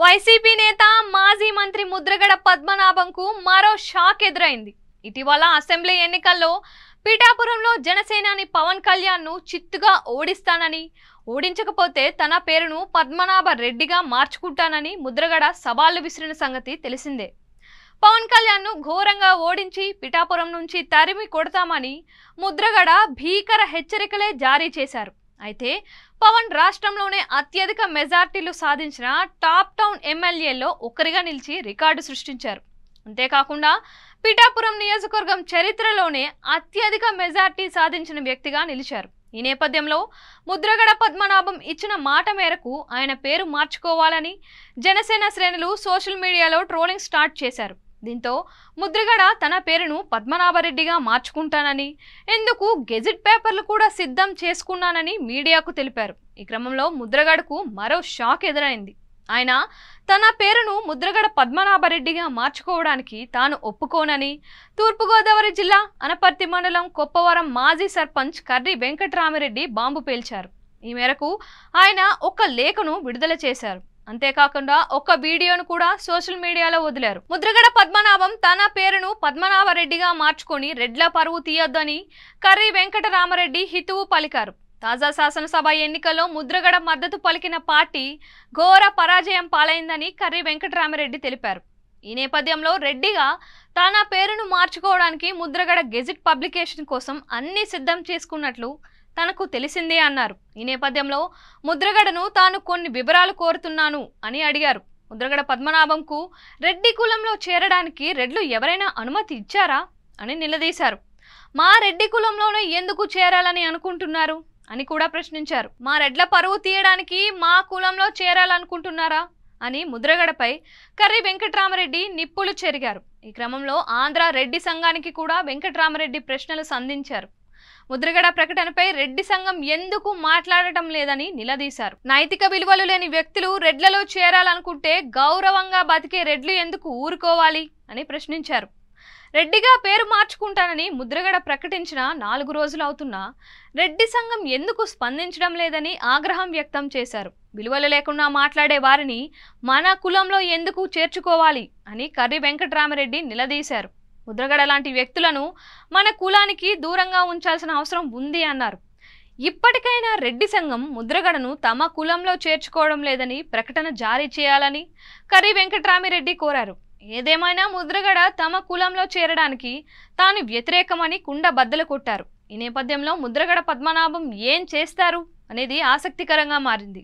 YCP నేత మాజీ మంత్రి ముద్రగడ పద్మనాభంకు మరో షాక్ ఎదురైంది. ఇటీవల అసెంబ్లీ ఎన్నికల్లో పిఠాపురంలో జనసేనాని పవన్ కళ్యాణ్ ను చిత్తుగా ఓడిస్తానని, ఓడించకపోతే తన పేరును పద్మనాభ రెడ్డిగా మార్చుకుంటానని ముద్రగడ సవాళ్లు విసిరిన సంగతి తెలిసిందే. పవన్ కళ్యాణ్ ను ఘోరంగా ఓడించి పిఠాపురం నుంచి తరిమి కొడతామని ముద్రగడ భీకర హెచ్చరికలే జారీ చేశారు. అయితే పవన్ రాష్ట్రంలోనే అత్యధిక మెజార్టీలు సాధించిన టాప్ టౌన్ ఎమ్మెల్యేల్లో ఒకరిగా నిలిచి రికార్డు సృష్టించారు. అంతేకాకుండా పిఠాపురం నియోజకవర్గం చరిత్రలోనే అత్యధిక మెజార్టీ సాధించిన వ్యక్తిగా నిలిచారు. ఈ నేపథ్యంలో ముద్రగడ పద్మనాభం ఇచ్చిన మాట మేరకు ఆయన పేరు మార్చుకోవాలని జనసేన శ్రేణులు సోషల్ మీడియాలో ట్రోలింగ్ స్టార్ట్ చేశారు. దీంతో ముద్రగడ తన పేరును పద్మనాభరెడ్డిగా మార్చుకుంటానని, ఎందుకు గెజిట్ పేపర్లు కూడా సిద్ధం చేసుకున్నానని మీడియాకు తెలిపారు. ఈ క్రమంలో ముద్రగడకు మరో షాక్ ఎదురైంది. ఆయన తన పేరును ముద్రగడ పద్మనాభరెడ్డిగా మార్చుకోవడానికి తాను ఒప్పుకోనని తూర్పుగోదావరి జిల్లా అనపర్తి మండలం కొప్పవరం మాజీ సర్పంచ్ కర్రి వెంకటరామిరెడ్డి బాంబు పేల్చారు. ఈ మేరకు ఆయన ఒక లేఖను విడుదల చేశారు. అంతేకాకుండా ఒక వీడియోను కూడా సోషల్ మీడియాలో వదిలారు. ముద్రగడ పద్మనాభం తన పేరును పద్మనాభరెడ్డిగా మార్చుకొని రెడ్ల పరువు తీయొద్దని కర్రి వెంకటరామరెడ్డి హితువు పలికారు. తాజా శాసనసభ ఎన్నికల్లో ముద్రగడ మద్దతు పలికిన పార్టీ ఘోర పరాజయం పాలైందని కర్రి వెంకటరామరెడ్డి తెలిపారు. ఈ నేపథ్యంలో రెడ్డిగా తన పేరును మార్చుకోవడానికి ముద్రగడ గెజిట్ పబ్లికేషన్ కోసం అన్ని సిద్ధం చేసుకున్నట్లు తనకు తెలిసిందే అన్నారు. ఈ నేపథ్యంలో ముద్రగడను తాను కొన్ని వివరాలు కోరుతున్నాను అని అడిగారు. ముద్రగడ పద్మనాభంకు రెడ్డి కులంలో చేరడానికి రెడ్లు ఎవరైనా అనుమతి ఇచ్చారా అని నిలదీశారు. మా రెడ్డి కులంలోనే ఎందుకు చేరాలని అనుకుంటున్నారు అని కూడా ప్రశ్నించారు. మా రెడ్ల పరువు తీయడానికి మా కులంలో చేరాలనుకుంటున్నారా అని ముద్రగడపై కర్రి వెంకటరామరెడ్డి నిప్పులు చెరిగారు. ఈ క్రమంలో ఆంధ్ర రెడ్డి సంఘానికి కూడా వెంకటరామరెడ్డి ప్రశ్నలు సంధించారు. ముద్రగడ ప్రకటనపై రెడ్డి సంఘం ఎందుకు మాట్లాడటం లేదని నిలదీశారు. నైతిక విలువలు లేని వ్యక్తులు రెడ్లలో చేరాలనుకుంటే గౌరవంగా బతికే రెడ్లు ఎందుకు ఊరుకోవాలి అని ప్రశ్నించారు. రెడ్డిగా పేరు మార్చుకుంటానని ముద్రగడ ప్రకటించిన 4 రోజులు అవుతున్నా రెడ్డి సంఘం ఎందుకు స్పందించడం లేదని ఆగ్రహం వ్యక్తం చేశారు. విలువలు లేకుండా మాట్లాడే వారిని మన కులంలో ఎందుకు చేర్చుకోవాలి అని కర్రి వెంకటరామరెడ్డి నిలదీశారు. ముద్రగడ లాంటి వ్యక్తులను మన కులానికి దూరంగా ఉంచాల్సిన అవసరం ఉంది అన్నారు. ఇప్పటికైనా రెడ్డి సంఘం ముద్రగడను తమ కులంలో చేర్చుకోవడం లేదని ప్రకటన జారీ చేయాలని కర్రి వెంకటరామిరెడ్డి కోరారు. ఏదేమైనా ముద్రగడ తమ కులంలో చేరడానికి తాను వ్యతిరేకమని కుండ బద్దలు కొట్టారు. ఈ నేపథ్యంలో ముద్రగడ పద్మనాభం ఏం చేస్తారు అనేది ఆసక్తికరంగా మారింది.